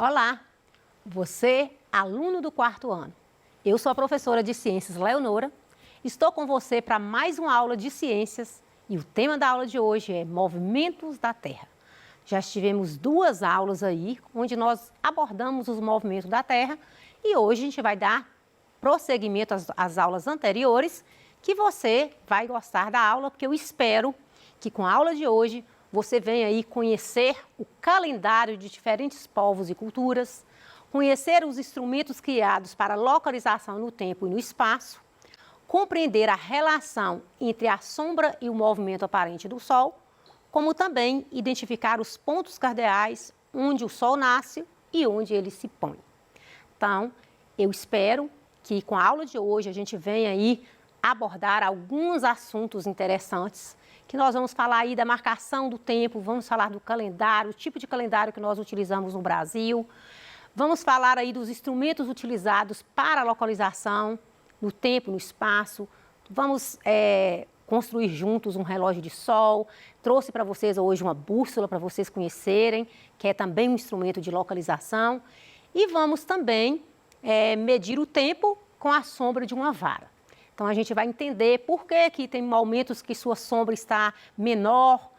Olá, você, aluno do 4º ano. Eu sou a professora de Ciências Leonora. Estou com você para mais uma aula de ciências e o tema da aula de hoje é movimentos da Terra. Já tivemos 2 aulas aí, onde nós abordamos os movimentos da Terra e hoje a gente vai dar prosseguimento às aulas anteriores, que você vai gostar da aula, porque eu espero que com a aula de hoje você venha aí conhecer o calendário de diferentes povos e culturas, conhecer os instrumentos criados para localização no tempo e no espaço, compreender a relação entre a sombra e o movimento aparente do Sol, como também identificar os pontos cardeais onde o Sol nasce e onde ele se põe. Então, eu espero que com a aula de hoje a gente venha aí abordar alguns assuntos interessantes, que nós vamos falar aí da marcação do tempo, vamos falar do calendário, o tipo de calendário que nós utilizamos no Brasil, vamos falar aí dos instrumentos utilizados para a localização no tempo, no espaço, vamos construir juntos um relógio de sol, trouxe para vocês hoje uma bússola para vocês conhecerem, que é também um instrumento de localização, e vamos também medir o tempo com a sombra de uma vara. Então, a gente vai entender por que tem momentos que sua sombra está menor,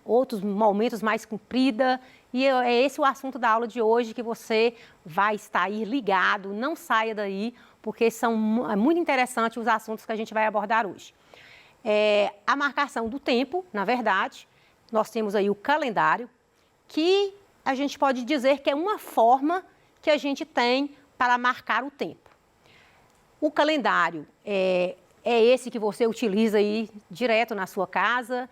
outros momentos mais comprida. E é esse o assunto da aula de hoje, que você vai estar aí ligado, não saia daí, porque são muito interessantes os assuntos que a gente vai abordar hoje. A marcação do tempo, na verdade, nós temos aí o calendário, que a gente pode dizer que é uma forma que a gente tem para marcar o tempo. O calendário é esse que você utiliza aí direto na sua casa,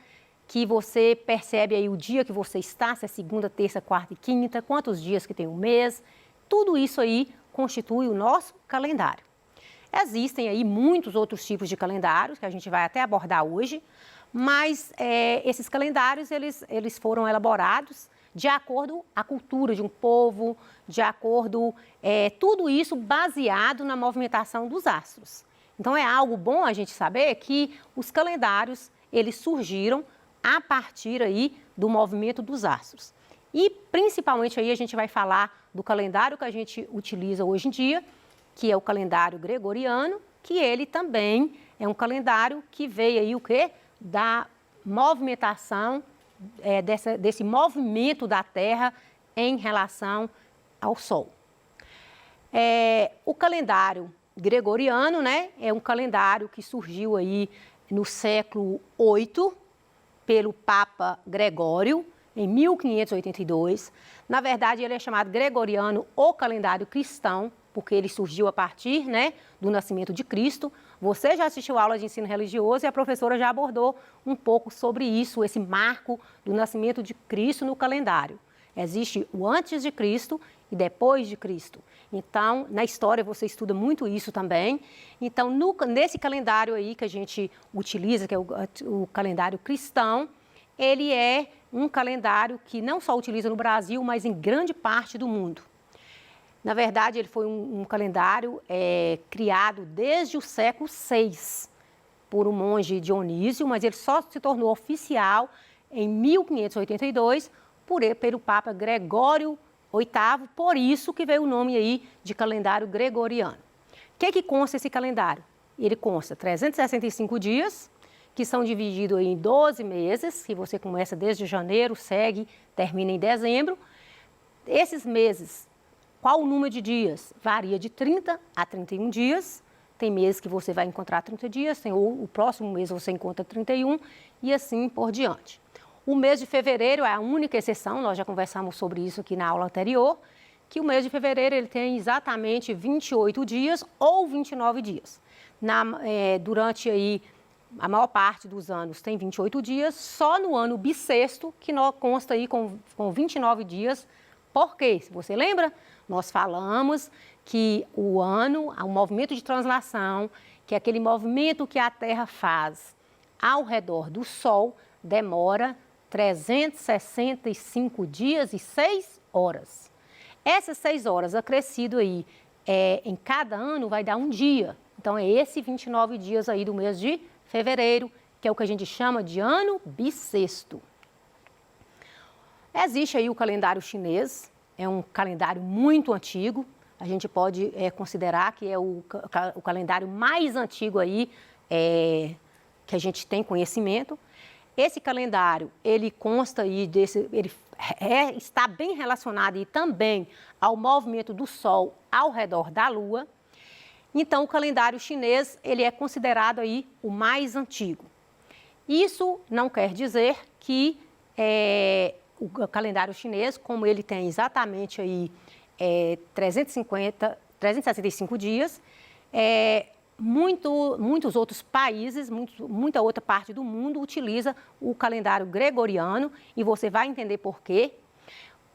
que você percebe aí o dia que você está, se é segunda, terça, quarta e quinta, quantos dias que tem um mês, tudo isso aí constitui o nosso calendário. Existem aí muitos outros tipos de calendários que a gente vai até abordar hoje, mas esses calendários eles foram elaborados de acordo com a cultura de um povo, de acordo, tudo isso baseado na movimentação dos astros. Então, é algo bom a gente saber que os calendários, eles surgiram a partir aí do movimento dos astros. E, principalmente, aí a gente vai falar do calendário que a gente utiliza hoje em dia, que é o calendário gregoriano, que ele também é um calendário que veio aí o quê? Da movimentação desse movimento da Terra em relação ao Sol. O calendário gregoriano, né, é um calendário que surgiu aí no século VIII pelo Papa Gregório, em 1582. Na verdade, ele é chamado gregoriano ou calendário cristão, porque ele surgiu a partir, né, do nascimento de Cristo. Você já assistiu a aula de ensino religioso e a professora já abordou um pouco sobre isso, esse marco do nascimento de Cristo no calendário. Existe o antes de Cristo e depois de Cristo. Então, na história você estuda muito isso também. Então, nesse calendário aí que a gente utiliza, que é o calendário cristão, ele é um calendário que não só utiliza no Brasil, mas em grande parte do mundo. Na verdade, ele foi um calendário criado desde o século VI por um monge Dionísio, mas ele só se tornou oficial em 1582 pelo Papa Gregório VIII, por isso que veio o nome aí de calendário gregoriano. O que consta esse calendário? Ele consta 365 dias, que são divididos em 12 meses, que você começa desde janeiro, segue, termina em dezembro. Esses meses, qual o número de dias? Varia de 30 a 31 dias. Tem meses que você vai encontrar 30 dias, o próximo mês você encontra 31 e assim por diante. O mês de fevereiro é a única exceção, nós já conversamos sobre isso aqui na aula anterior, que o mês de fevereiro ele tem exatamente 28 dias ou 29 dias. Durante aí, a maior parte dos anos tem 28 dias, só no ano bissexto que consta aí com 29 dias. Por quê? Se você lembra, nós falamos que o movimento de translação, que é aquele movimento que a Terra faz ao redor do Sol, demora 365 dias e 6 horas. Essas 6 horas acrescido aí em cada ano vai dar um dia. Então, é esse 29 dias aí do mês de fevereiro, que é o que a gente chama de ano bissexto. Existe aí o calendário chinês, é um calendário muito antigo. A gente pode considerar que é o calendário mais antigo aí que a gente tem conhecimento. Esse calendário, ele consta aí ele está bem relacionado aí também ao movimento do Sol ao redor da Lua. Então, o calendário chinês, ele é considerado aí o mais antigo. Isso não quer dizer que o calendário chinês, como ele tem exatamente aí 365 dias, muitos outros países, muita outra parte do mundo utiliza o calendário gregoriano, e você vai entender por quê.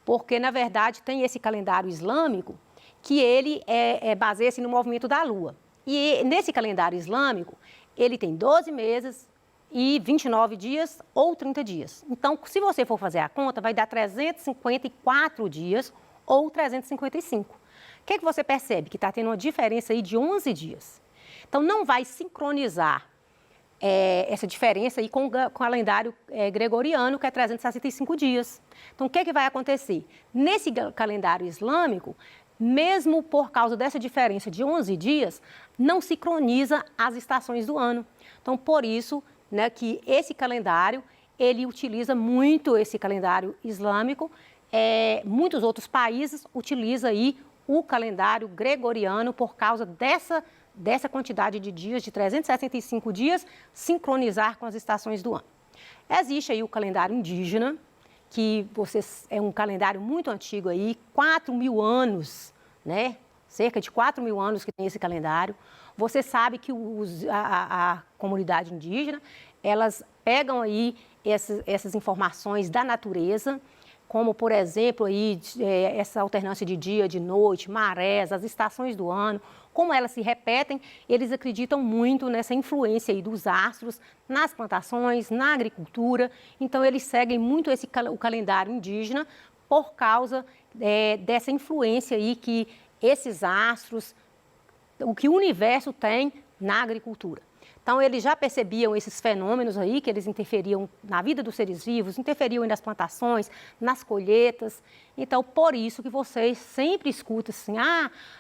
Porque, na verdade, tem esse calendário islâmico que ele baseia-se no movimento da Lua. E nesse calendário islâmico, ele tem 12 meses e 29 dias ou 30 dias. Então, se você for fazer a conta, vai dar 354 dias ou 355. O que você percebe? Que está tendo uma diferença aí de 11 dias. Então, não vai sincronizar essa diferença aí com o calendário gregoriano, que é 365 dias. Então, o que vai acontecer? Nesse calendário islâmico, mesmo por causa dessa diferença de 11 dias, não sincroniza as estações do ano. Então, por isso, né, que esse calendário, ele utiliza muito esse calendário islâmico. Muitos outros países utilizam aí o calendário gregoriano por causa dessa quantidade de dias, de 365 dias, sincronizar com as estações do ano. Existe aí o calendário indígena, que é um calendário muito antigo aí, 4.000 anos, né? Cerca de 4.000 anos que tem esse calendário. Você sabe que a comunidade indígena, elas pegam aí essas informações da natureza, como, por exemplo, aí, essa alternância de dia, de noite, marés, as estações do ano, como elas se repetem. Eles acreditam muito nessa influência aí dos astros nas plantações, na agricultura. Então, eles seguem muito o calendário indígena por causa dessa influência aí que esses astros, o que o universo tem na agricultura. Então, eles já percebiam esses fenômenos aí, que eles interferiam na vida dos seres vivos, interferiam nas plantações, nas colheitas. Então, por isso que vocês sempre escutam assim,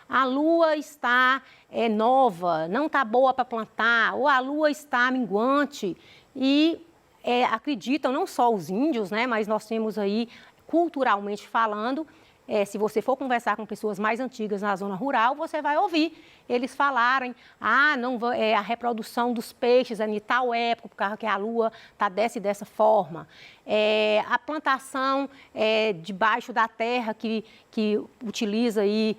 a lua está nova, não está boa para plantar, ou a lua está minguante. E acreditam, não só os índios, né, mas nós temos aí, culturalmente falando, se você for conversar com pessoas mais antigas na zona rural, você vai ouvir eles falarem, a reprodução dos peixes é em tal época, por causa que a lua está dessa forma. A plantação debaixo da terra que utiliza aí,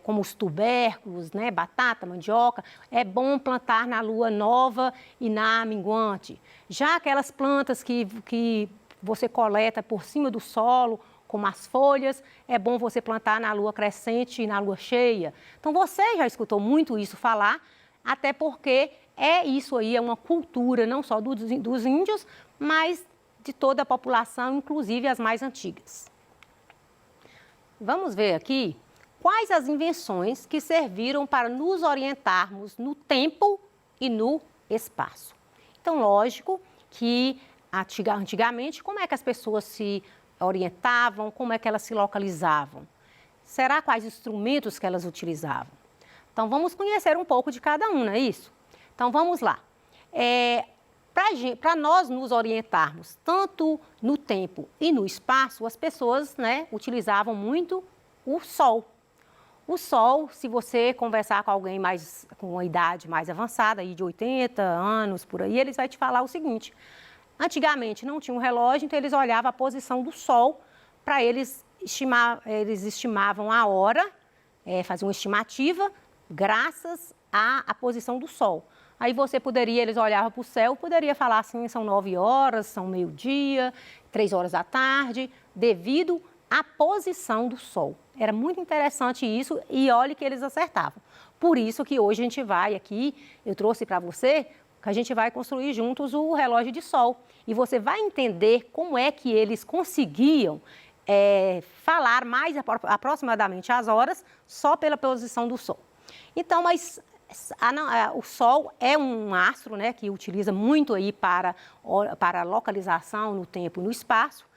como os tubérculos, né, batata, mandioca, é bom plantar na lua nova e na minguante. Já aquelas plantas que você coleta por cima do solo, como as folhas, é bom você plantar na lua crescente e na lua cheia. Então, você já escutou muito isso falar, até porque isso aí é uma cultura não só dos índios, mas de toda a população, inclusive as mais antigas. Vamos ver aqui quais as invenções que serviram para nos orientarmos no tempo e no espaço. Então, lógico que antigamente, como é que as pessoas se orientavam, como é que elas se localizavam? Será quais instrumentos que elas utilizavam? Então, vamos conhecer um pouco de cada um, não é isso? Então, vamos lá. Para nós nos orientarmos tanto no tempo e no espaço, as pessoas, né, utilizavam muito o Sol. O Sol, se você conversar com alguém com uma idade mais avançada, aí de 80 anos, por aí, eles vão te falar o seguinte: antigamente não tinha um relógio, então eles olhavam a posição do Sol para eles estimavam a hora, faziam uma estimativa graças à posição do Sol. Aí eles olhavam para o céu, poderia falar assim, são 9 horas, são meio-dia, 3 horas da tarde, devido à posição do Sol. Era muito interessante isso e olhe que eles acertavam. Por isso que hoje a gente vai aqui, eu trouxe para você, que a gente vai construir juntos o relógio de sol. E você vai entender como é que eles conseguiam falar mais aproximadamente as horas só pela posição do Sol. Então, mas o Sol é um astro, né, que utiliza muito aí para localização no tempo e no espaço.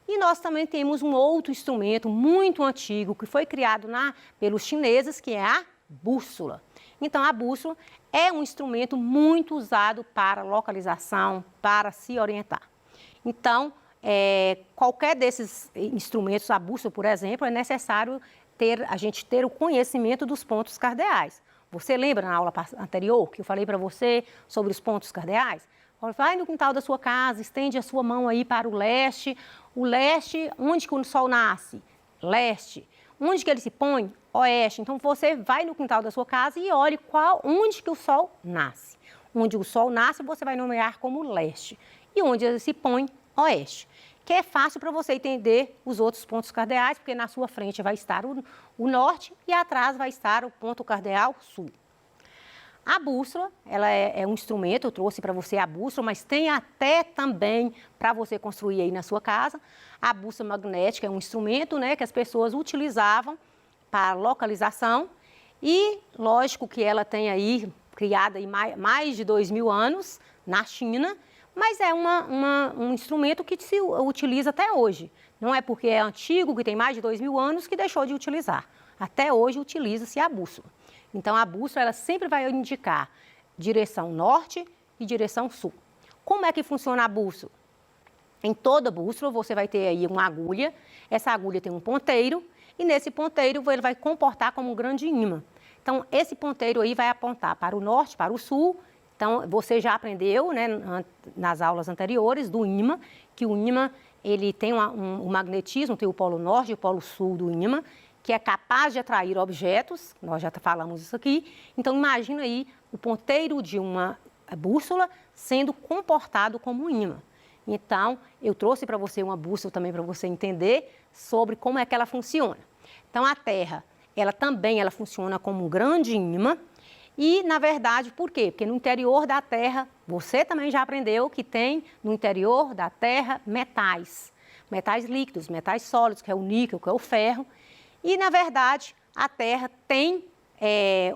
E nós também temos um outro instrumento muito antigo que foi criado pelos chineses, que é a bússola. Então, a bússola é um instrumento muito usado para localização, para se orientar. Então, qualquer desses instrumentos, a bússola, por exemplo, é necessário a gente ter o conhecimento dos pontos cardeais. Você lembra na aula anterior que eu falei para você sobre os pontos cardeais? Vai no quintal da sua casa, estende a sua mão aí para o leste. O leste, onde que o sol nasce? Leste. Onde que ele se põe? Oeste. Então, você vai no quintal da sua casa e olhe onde que o sol nasce. Onde o sol nasce, você vai nomear como leste. E onde ele se põe? Oeste. Que é fácil para você entender os outros pontos cardeais, porque na sua frente vai estar o norte e atrás vai estar o ponto cardeal sul. A bússola, ela é um instrumento, eu trouxe para você a bússola, mas tem até também para você construir aí na sua casa. A bússola magnética é um instrumento, né, que as pessoas utilizavam para localização e, lógico que ela tem aí, criada em mais de 2000 anos na China, mas é um instrumento que se utiliza até hoje. Não é porque é antigo, que tem mais de 2000 anos, que deixou de utilizar. Até hoje utiliza-se a bússola. Então, a bússola ela sempre vai indicar direção norte e direção sul. Como é que funciona a bússola? Em toda bússola você vai ter aí uma agulha. Essa agulha tem um ponteiro e nesse ponteiro ele vai comportar como um grande ímã. Então, esse ponteiro aí vai apontar para o norte, para o sul. Então, você já aprendeu, né, nas aulas anteriores do ímã, que o ímã ele tem um magnetismo, tem o polo norte e o polo sul do ímã, que é capaz de atrair objetos, nós já falamos isso aqui. Então, imagina aí o ponteiro de uma bússola sendo comportado como um ímã. Então, eu trouxe para você uma bússola também para você entender sobre como é que ela funciona. Então, a Terra, ela funciona como um grande ímã. E, na verdade, por quê? Porque no interior da Terra, você também já aprendeu que tem no interior da Terra metais. Metais líquidos, metais sólidos, que é o níquel, que é o ferro. E, na verdade, a Terra tem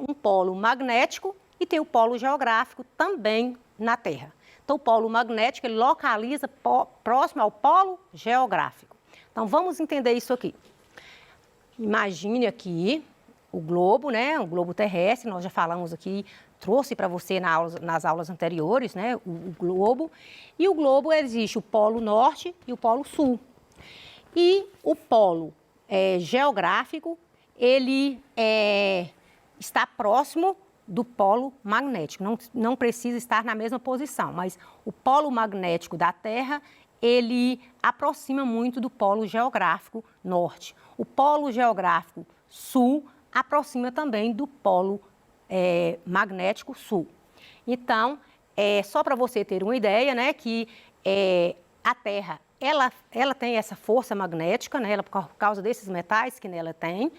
um polo magnético e tem o polo geográfico também na Terra. Então, o polo magnético ele localiza próximo ao polo geográfico. Então, vamos entender isso aqui. Imagine aqui o globo, né? O globo terrestre, nós já falamos aqui, trouxe para você nas aulas anteriores, né? O globo. E o globo existe o polo norte e o polo sul. E o polo geográfico, ele está próximo do polo magnético, não precisa estar na mesma posição, mas o polo magnético da Terra, ele aproxima muito do polo geográfico norte. O polo geográfico sul aproxima também do polo magnético sul. Então, só para você ter uma ideia, né, que a Terra ela tem essa força magnética, né, por causa desses metais que nela tem.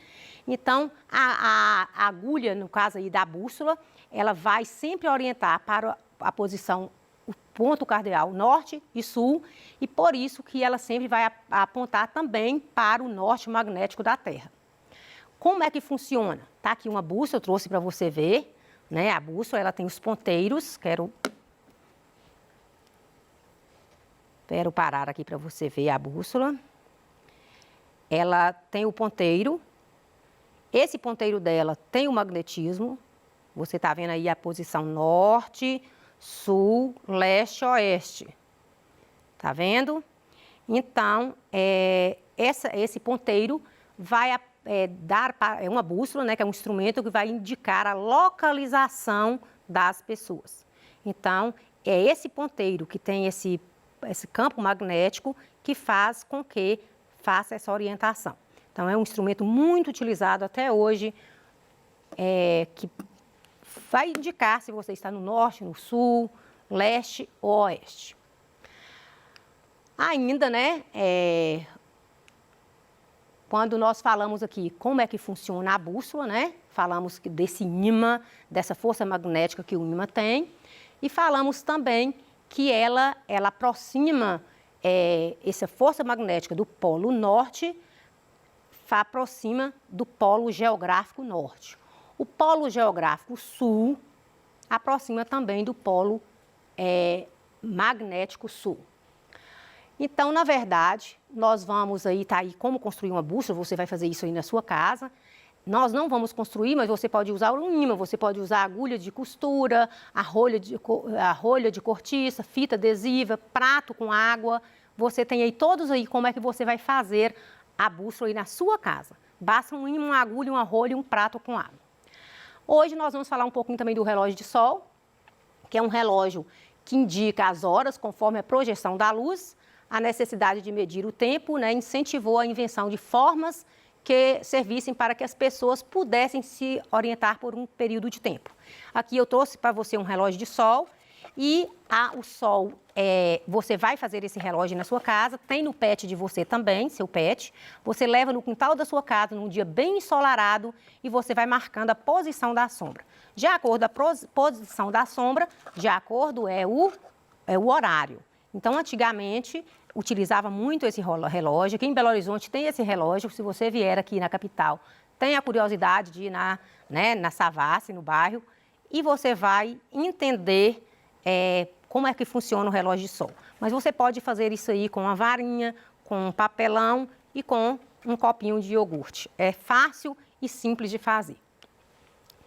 Então, a agulha, no caso aí da bússola, ela vai sempre orientar para a posição, o ponto cardeal norte e sul, e por isso que ela sempre vai apontar também para o norte magnético da Terra. Como é que funciona? Tá aqui uma bússola, eu trouxe para você ver, né? A bússola, ela tem os ponteiros, quero parar aqui para você ver a bússola. Ela tem o ponteiro. Esse ponteiro dela tem o magnetismo. Você está vendo aí a posição norte, sul, leste, oeste. Tá vendo? Então, esse ponteiro vai é uma bússola, né, que é um instrumento que vai indicar a localização das pessoas. Então, é esse ponteiro que tem esse campo magnético que faz com que faça essa orientação. Então, é um instrumento muito utilizado até hoje, que vai indicar se você está no norte, no sul, leste ou oeste. Ainda, né, quando nós falamos aqui como é que funciona a bússola, né, falamos desse ímã, dessa força magnética que o ímã tem, e falamos também que ela aproxima essa força magnética do polo norte, aproxima do polo geográfico norte. O polo geográfico sul aproxima também do polo magnético sul. Então, na verdade, nós vamos aí, tá aí como construir uma bússola, você vai fazer isso aí na sua casa. Nós não vamos construir, mas você pode usar o imã, você pode usar agulha de costura, a rolha de cortiça, fita adesiva, prato com água. Você tem aí todos aí como é que você vai fazer a bússola aí na sua casa. Basta um imã, uma agulha, uma rolha e um prato com água. Hoje nós vamos falar um pouquinho também do relógio de sol, que é um relógio que indica as horas conforme a projeção da luz. A necessidade de medir o tempo, né, incentivou a invenção de formas que servissem para que as pessoas pudessem se orientar por um período de tempo. Aqui eu trouxe para você um relógio de sol e o sol, você vai fazer esse relógio na sua casa, tem no pet de você também, seu pet. Você leva no quintal da sua casa num dia bem ensolarado e você vai marcando a posição da sombra. De acordo com a posição da sombra, de acordo é o horário. Então, antigamente, utilizava muito esse relógio. Aqui em Belo Horizonte tem esse relógio. Se você vier aqui na capital, tenha a curiosidade de ir na Savassi, no bairro, e você vai entender como é que funciona o relógio de sol. Mas você pode fazer isso aí com uma varinha, com um papelão e com um copinho de iogurte. É fácil e simples de fazer.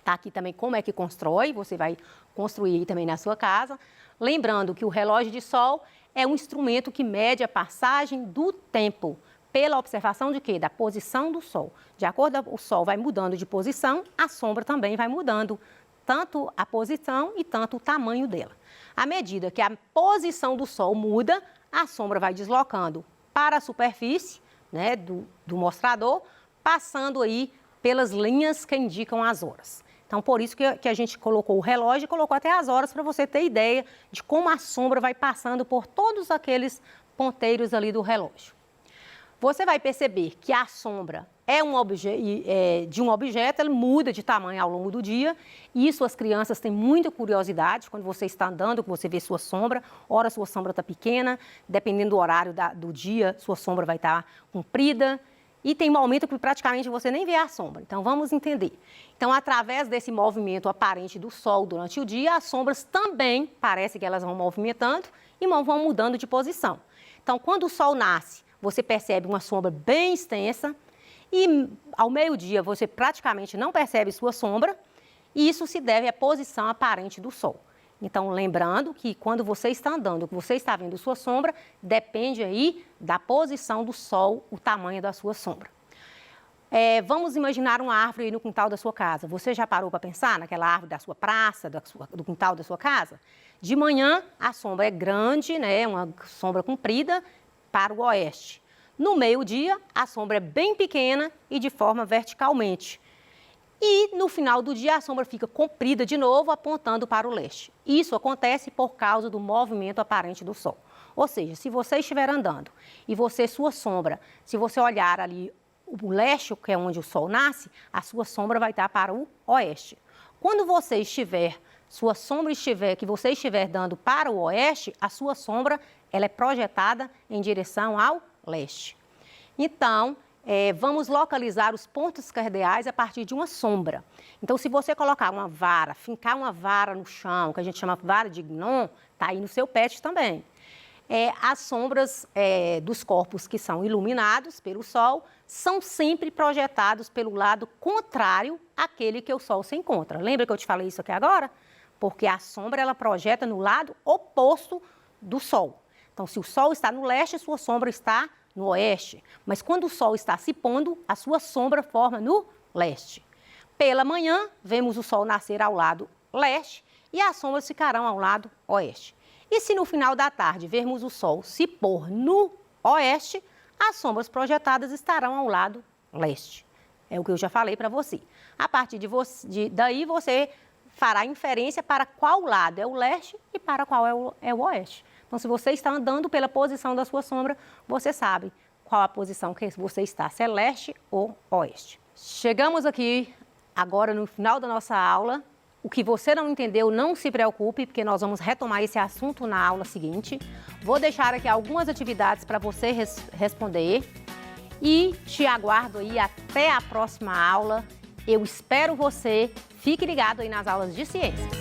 Tá aqui também como é que constrói, você vai construir aí também na sua casa. Lembrando que o relógio de sol é um instrumento que mede a passagem do tempo pela observação de quê? Da posição do sol. De acordo com o sol vai mudando de posição, a sombra também vai mudando, tanto a posição e tanto o tamanho dela. À medida que a posição do sol muda, a sombra vai deslocando para a superfície, né, do mostrador, passando aí pelas linhas que indicam as horas. Então, por isso que a gente colocou o relógio e colocou até as horas para você ter ideia de como a sombra vai passando por todos aqueles ponteiros ali do relógio. Você vai perceber que a sombra de um objeto, ele muda de tamanho ao longo do dia. Isso as crianças têm muita curiosidade quando você está andando, que você vê sua sombra. Ora, sua sombra está pequena, dependendo do horário do dia, sua sombra vai estar comprida. E tem momento que praticamente você nem vê a sombra. Então, vamos entender. Então, através desse movimento aparente do sol durante o dia, as sombras também, parece que elas vão movimentando e vão mudando de posição. Então, quando o sol nasce, você percebe uma sombra bem extensa e ao meio-dia você praticamente não percebe sua sombra e isso se deve à posição aparente do sol. Então, lembrando que quando você está andando, que você está vendo sua sombra, depende aí da posição do sol, o tamanho da sua sombra. Vamos imaginar uma árvore aí no quintal da sua casa. Você já parou para pensar naquela árvore da sua praça, do quintal da sua casa? De manhã, a sombra é grande, né, uma sombra comprida para o oeste. No meio-dia, a sombra é bem pequena e de forma verticalmente. E no final do dia a sombra fica comprida de novo, apontando para o leste. Isso acontece por causa do movimento aparente do sol. Ou seja, se você estiver andando e sua sombra, se você olhar ali o leste, que é onde o sol nasce, a sua sombra vai estar para o oeste. Quando você estiver, que você estiver dando para o oeste, a sua sombra ela é projetada em direção ao leste. Então, vamos localizar os pontos cardeais a partir de uma sombra. Então, se você colocar uma vara, fincar uma vara no chão, que a gente chama vara de gnon, está aí no seu pet também. As sombras dos corpos que são iluminados pelo sol são sempre projetados pelo lado contrário àquele que o sol se encontra. Lembra que eu te falei isso aqui agora? Porque a sombra ela projeta no lado oposto do sol. Então, se o sol está no leste, sua sombra está no oeste. Mas quando o sol está se pondo, a sua sombra forma no leste. Pela manhã, vemos o sol nascer ao lado leste e as sombras ficarão ao lado oeste. E se no final da tarde vermos o sol se pôr no oeste, as sombras projetadas estarão ao lado leste. É o que eu já falei para você. A partir daí, você fará inferência para qual lado é o leste e para qual é o oeste. Então, se você está andando pela posição da sua sombra, você sabe qual a posição que você está, se é leste ou oeste. Chegamos aqui agora no final da nossa aula. O que você não entendeu, não se preocupe, porque nós vamos retomar esse assunto na aula seguinte. Vou deixar aqui algumas atividades para você responder e te aguardo aí até a próxima aula. Eu espero você. Fique ligado aí nas aulas de ciências.